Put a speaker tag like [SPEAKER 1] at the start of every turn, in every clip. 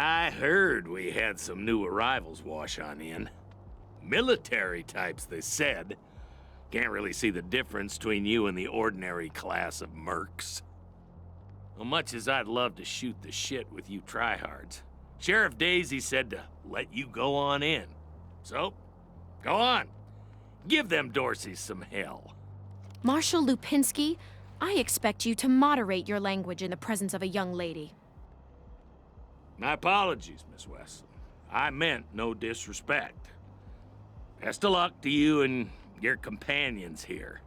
[SPEAKER 1] I heard we had some new arrivals wash on in. Military types, they said. Can't really see the difference between you and the ordinary class of mercs. Well, much as I'd love to shoot the shit with you tryhards, Sheriff Daisy said to let you go on in. So, go on. Give them Dorseys some hell.
[SPEAKER 2] Marshal Lupinski, I expect you to moderate your language in the presence of a young lady.
[SPEAKER 1] My apologies, Miss Westland. I meant no disrespect. Best of luck to you and your companions here.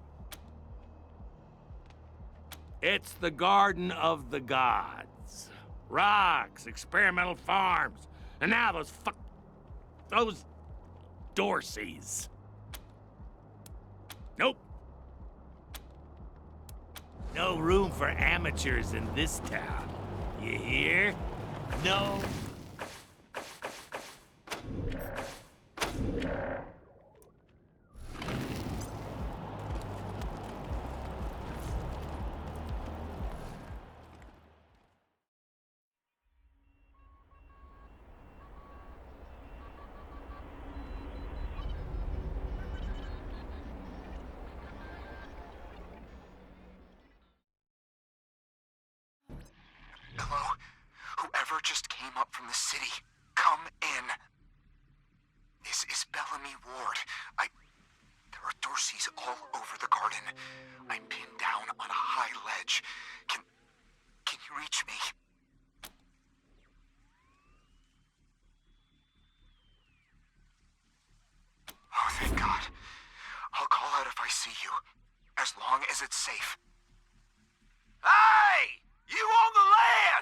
[SPEAKER 1] It's the Garden of the Gods. Rocks, experimental farms, and now those Dorseys. Nope. No room for amateurs in this town. You hear? No.
[SPEAKER 3] Hello? Whoever just came up from the city, come in. This is Bellamy Ward. There are Dorseys all over the garden. I'm pinned down on a high ledge. Can you reach me? Oh, thank God. I'll call out if I see you, as long as it's safe. Hey! You on the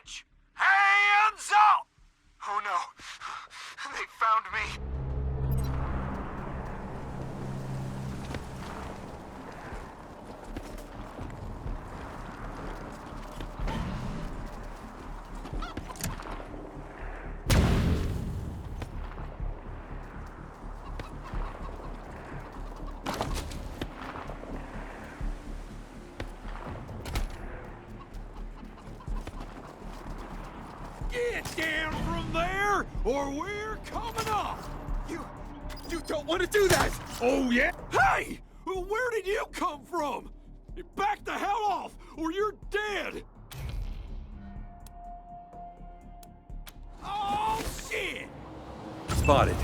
[SPEAKER 3] ledge! Hands up! Oh no, they found me.
[SPEAKER 4] Get down from there, or we're coming up! You don't want to do that! Oh, yeah? Hey! Where did you come from? Back the hell off, or you're dead! Oh, shit!
[SPEAKER 5] Spotted.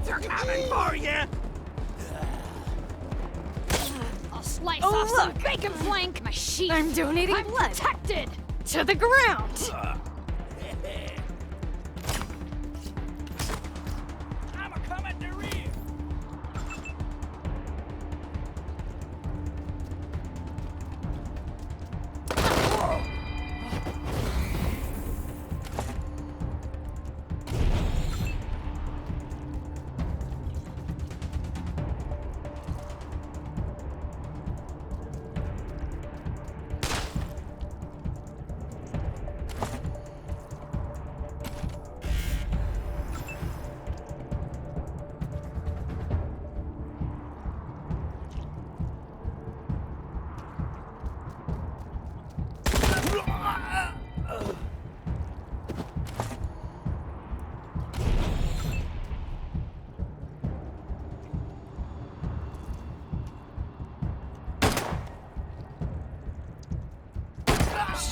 [SPEAKER 1] They're coming for you!
[SPEAKER 2] I'll slice off some bacon flank. My sheath. I'm donating blood. Protected to the ground.
[SPEAKER 1] I'm a coming to rear.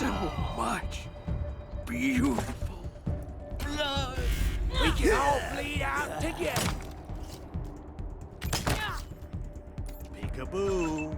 [SPEAKER 4] So much beautiful blood. We can all bleed out together. Peekaboo.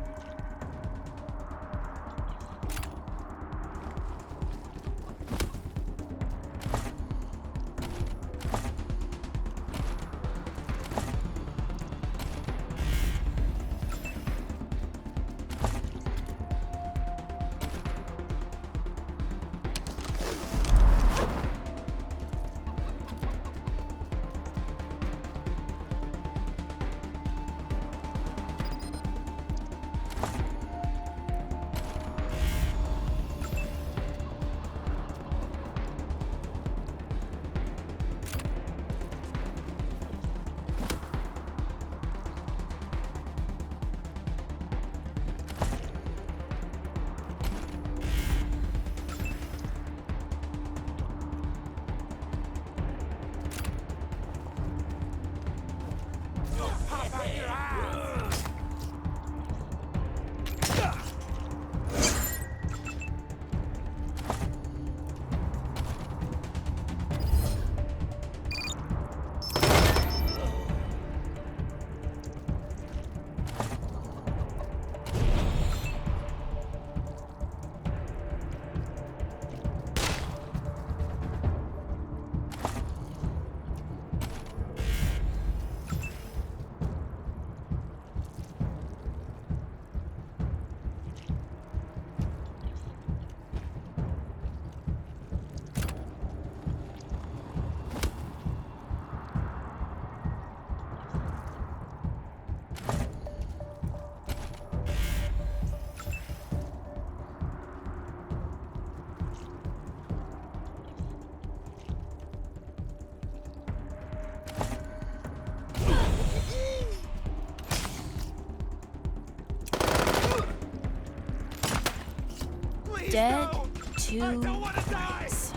[SPEAKER 2] Dead
[SPEAKER 4] I
[SPEAKER 2] to
[SPEAKER 4] don't want to die.
[SPEAKER 2] rights.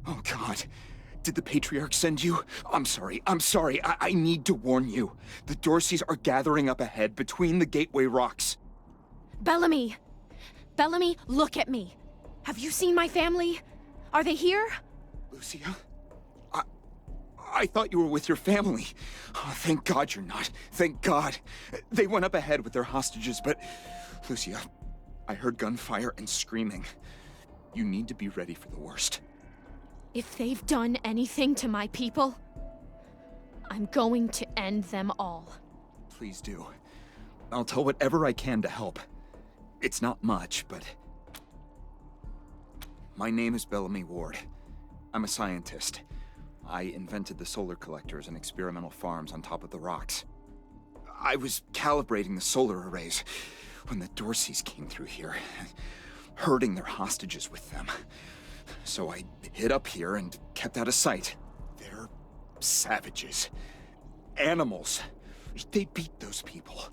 [SPEAKER 3] Oh, God. Did the Patriarch send you? I'm sorry. I need to warn you. The Dorseys are gathering up ahead between the Gateway Rocks.
[SPEAKER 2] Bellamy! Bellamy, look at me. Have you seen my family? Are they here?
[SPEAKER 3] Lucia? I thought you were with your family. Oh, thank God you're not. Thank God. They went up ahead with their hostages, but... Lucia, I heard gunfire and screaming. You need to be ready for the worst.
[SPEAKER 2] If they've done anything to my people, I'm going to end them all.
[SPEAKER 3] Please do. I'll tell whatever I can to help. It's not much, but... My name is Bellamy Ward. I'm a scientist. I invented the solar collectors and experimental farms on top of the rocks. I was calibrating the solar arrays when the Dorseys came through here, herding their hostages with them. So I hid up here and kept out of sight. They're savages. Animals. They beat those people.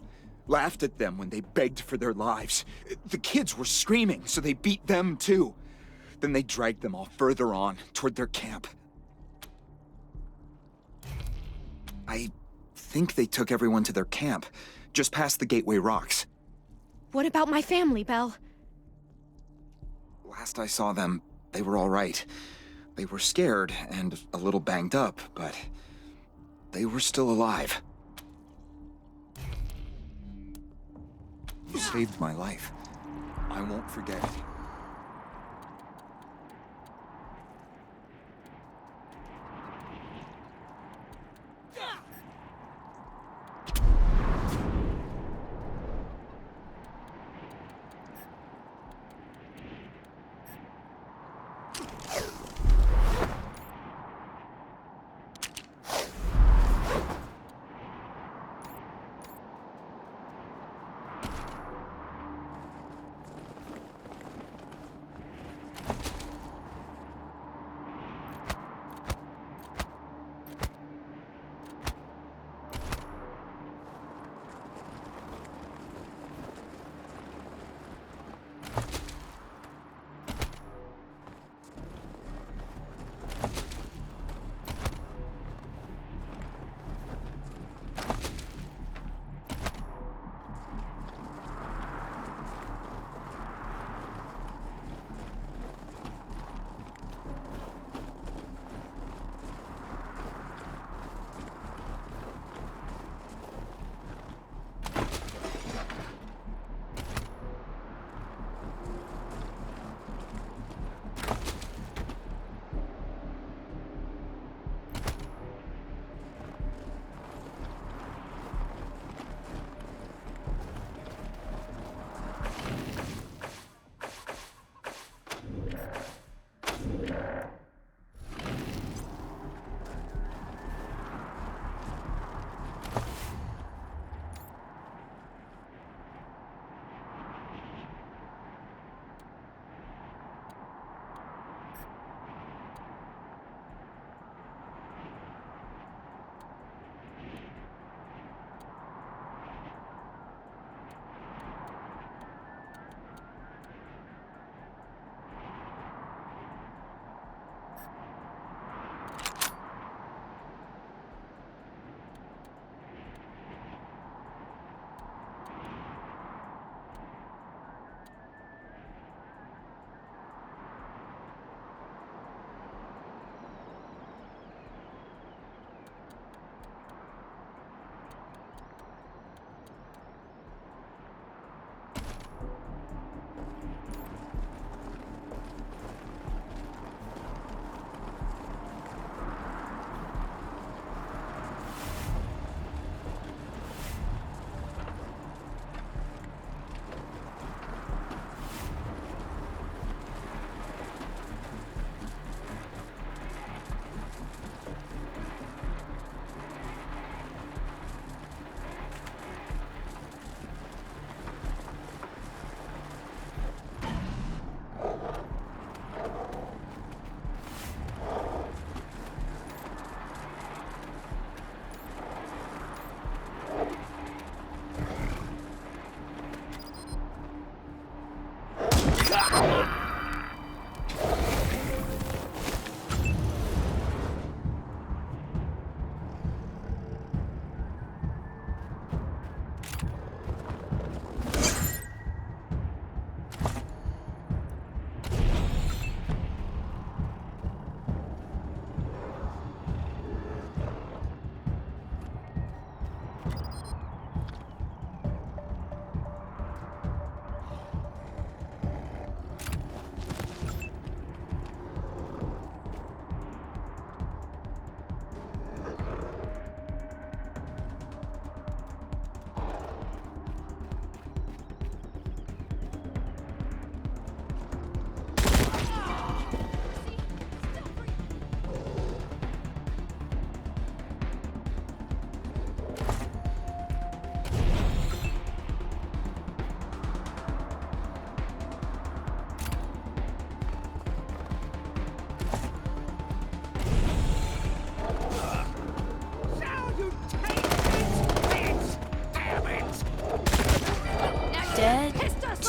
[SPEAKER 3] Laughed at them when they begged for their lives. The kids were screaming, so they beat them too. Then they dragged them all further on, toward their camp. I think they took everyone to their camp, just past the Gateway Rocks.
[SPEAKER 2] What about my family, Belle?
[SPEAKER 3] Last I saw them, they were all right. They were scared and a little banged up, but they were still alive. You saved my life. I won't forget it.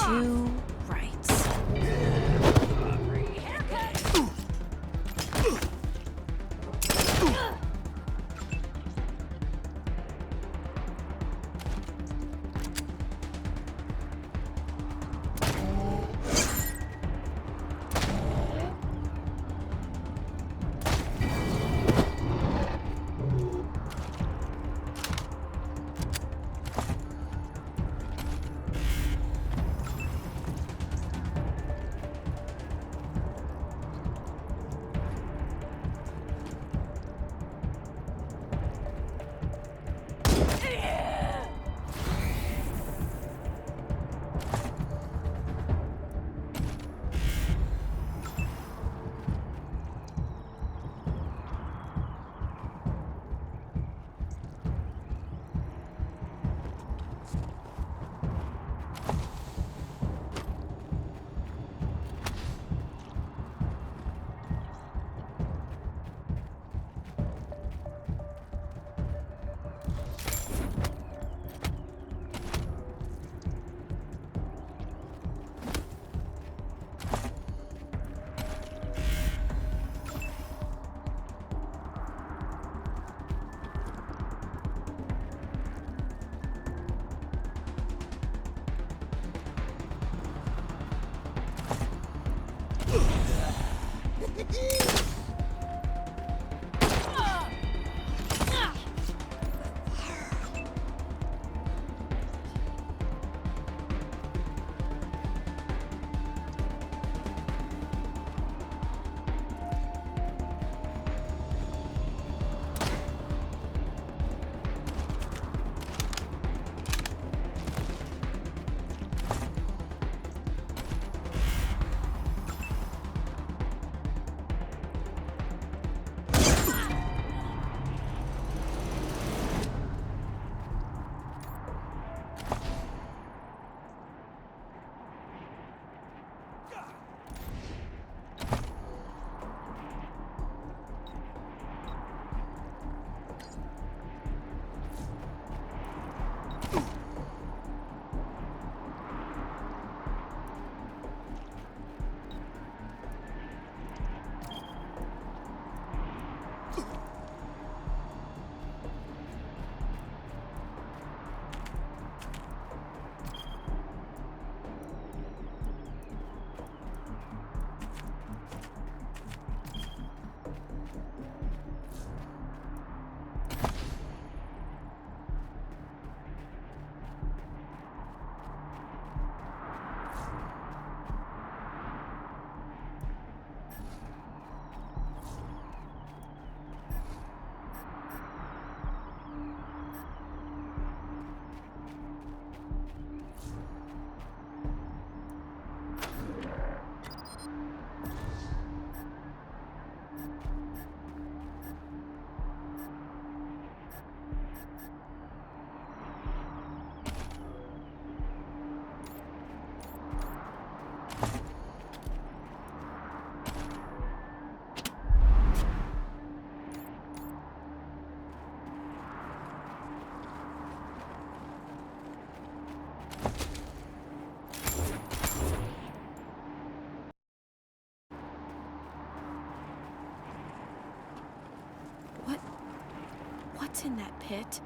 [SPEAKER 5] two rights. What's in that pit?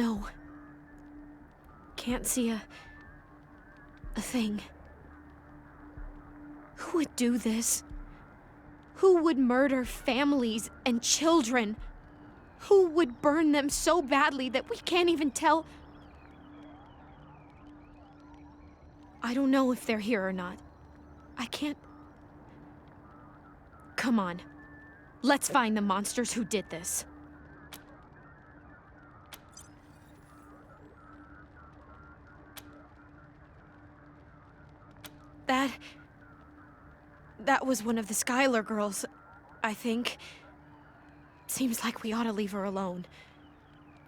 [SPEAKER 5] No. Can't see a thing. Who would do this? Who would murder families and children? Who would burn them so badly that we can't even tell? I don't know if they're here or not. I can't... Come on. Let's find the monsters who did this. That was one of the Skylar girls, I think. Seems like we ought to leave her alone.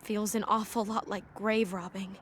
[SPEAKER 5] Feels an awful lot like grave robbing.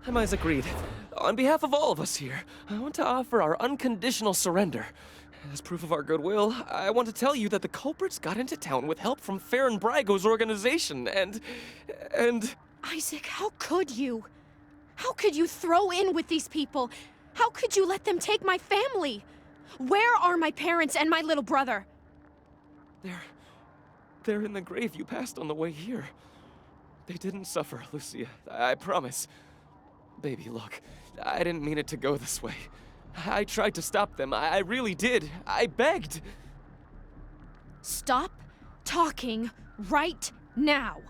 [SPEAKER 6] I'm Isaac Reed. On behalf of all of us here, I want to offer our unconditional surrender. As proof of our goodwill, I want to tell you that the culprits got into town with help from Farron Brago's organization, and...
[SPEAKER 5] Isaac, how could you? How could you throw in with these people? How could you let them take my family? Where are my parents and my little brother?
[SPEAKER 6] They're in the grave you passed on the way here. They didn't suffer, Lucia. I promise. Baby, look, I didn't mean it to go this way. I tried to stop them. I really did. I begged.
[SPEAKER 5] Stop talking right now.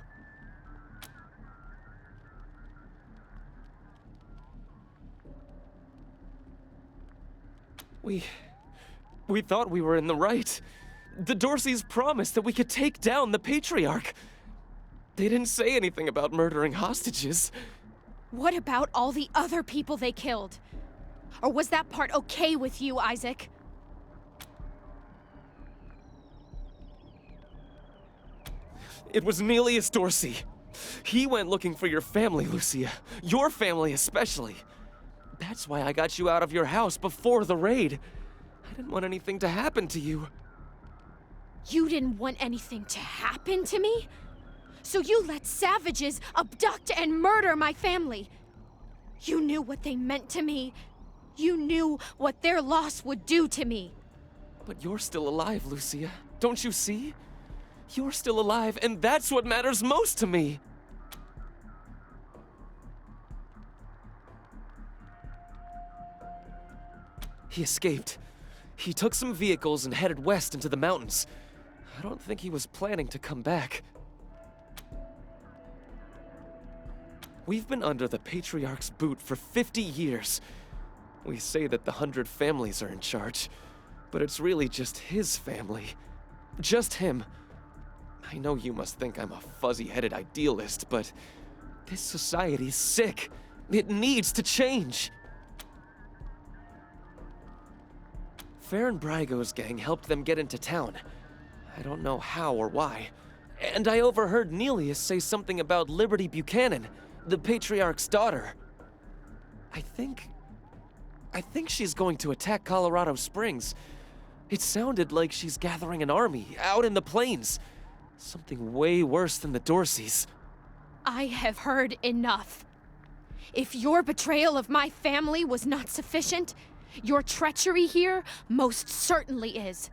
[SPEAKER 6] We thought we were in the right. The Dorseys promised that we could take down the Patriarch. They didn't say anything about murdering hostages.
[SPEAKER 5] What about all the other people they killed? Or was that part okay with you, Isaac?
[SPEAKER 6] It was Nelius Dorsey. He went looking for your family, Lucia. Your family especially. That's why I got you out of your house before the raid. I didn't want anything to happen to you.
[SPEAKER 5] You didn't want anything to happen to me? So you let savages abduct and murder my family. You knew what they meant to me. You knew what their loss would do to me.
[SPEAKER 6] But you're still alive, Lucia. Don't you see? You're still alive, and that's what matters most to me. He escaped. He took some vehicles and headed west into the mountains. I don't think he was planning to come back. We've been under the Patriarch's boot for 50 years. We say that the 100 families are in charge, but it's really just his family. Just him. I know you must think I'm a fuzzy-headed idealist, but this society's sick. It needs to change. Farron Brygo's gang helped them get into town. I don't know how or why. And I overheard Nelius say something about Liberty Buchanan, the Patriarch's daughter. I think she's going to attack Colorado Springs. It sounded like she's gathering an army out in the plains. Something way worse than the Dorseys.
[SPEAKER 5] I have heard enough. If your betrayal of my family was not sufficient, your treachery here most certainly is.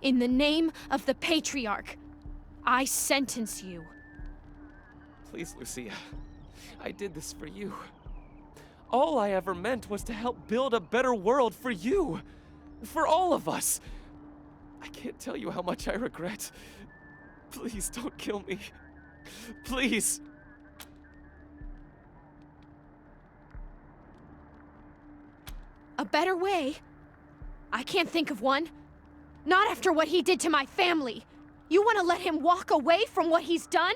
[SPEAKER 5] In the name of the Patriarch, I sentence you.
[SPEAKER 6] Please, Lucia. I did this for you. All I ever meant was to help build a better world for you. For all of us. I can't tell you how much I regret. Please don't kill me. Please.
[SPEAKER 5] A better way? I can't think of one. Not after what he did to my family. You want to let him walk away from what he's done?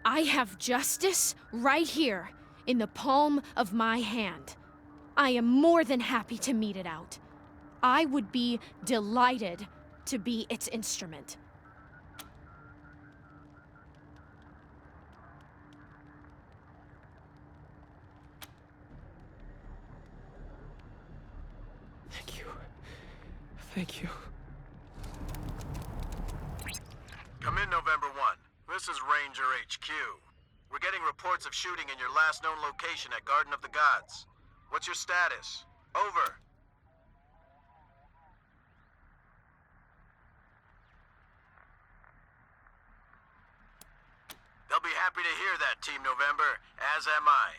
[SPEAKER 5] I have justice right here in the palm of my hand. I am more than happy to mete it out. I would be delighted to be its instrument.
[SPEAKER 6] Thank you. Thank you.
[SPEAKER 7] Come in, November 1. This is Ranger HQ. We're getting reports of shooting in your last known location at Garden of the Gods. What's your status? Over. They'll be happy to hear that, Team November, as am I.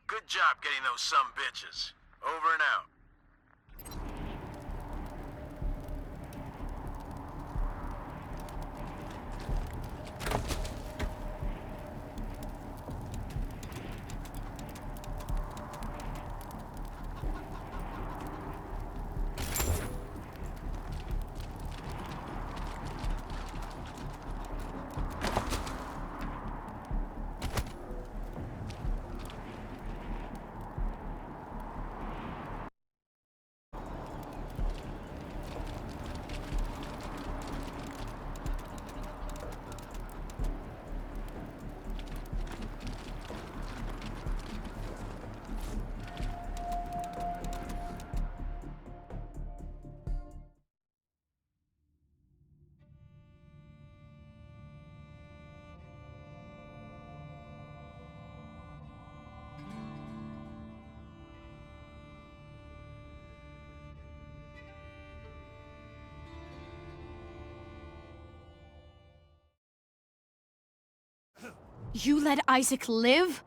[SPEAKER 7] Good job getting those sumbitches. Over and out.
[SPEAKER 5] You let Isaac live?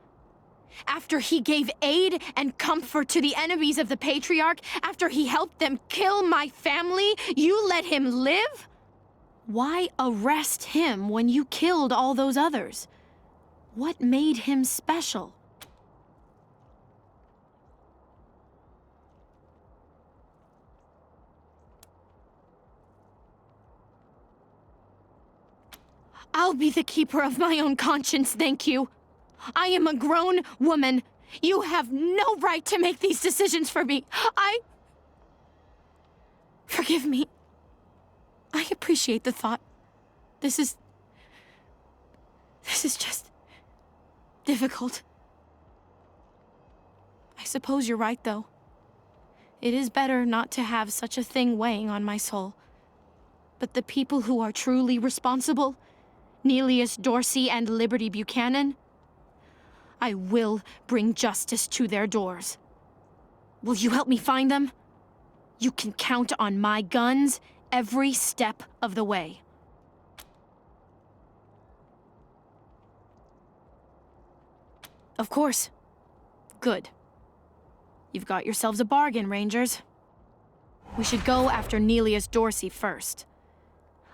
[SPEAKER 5] After he gave aid and comfort to the enemies of the Patriarch, after he helped them kill my family, you let him live? Why arrest him when you killed all those others? What made him special? I'll be the keeper of my own conscience, thank you. I am a grown woman. You have no right to make these decisions for me. Forgive me. I appreciate the thought. This is just difficult. I suppose you're right, though. It is better not to have such a thing weighing on my soul. But the people who are truly responsible, Nelius Dorsey and Liberty Buchanan, I will bring justice to their doors. Will you help me find them? You can count on my guns every step of the way. Of course. Good. You've got yourselves a bargain, Rangers. We should go after Nelius Dorsey first.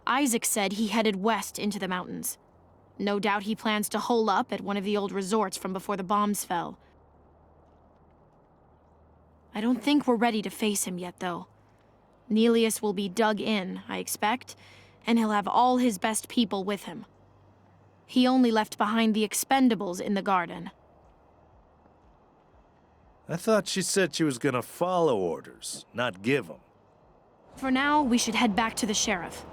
[SPEAKER 5] Isaac said he headed west into the mountains. No doubt he plans to hole up at one of the old resorts from before the bombs fell. I don't think we're ready to face him yet, though. Nelius will be dug in, I expect, and he'll have all his best people with him. He only left behind the expendables in the garden.
[SPEAKER 8] I thought she said she was gonna follow orders, not give them.
[SPEAKER 5] For now, we should head back to the sheriff.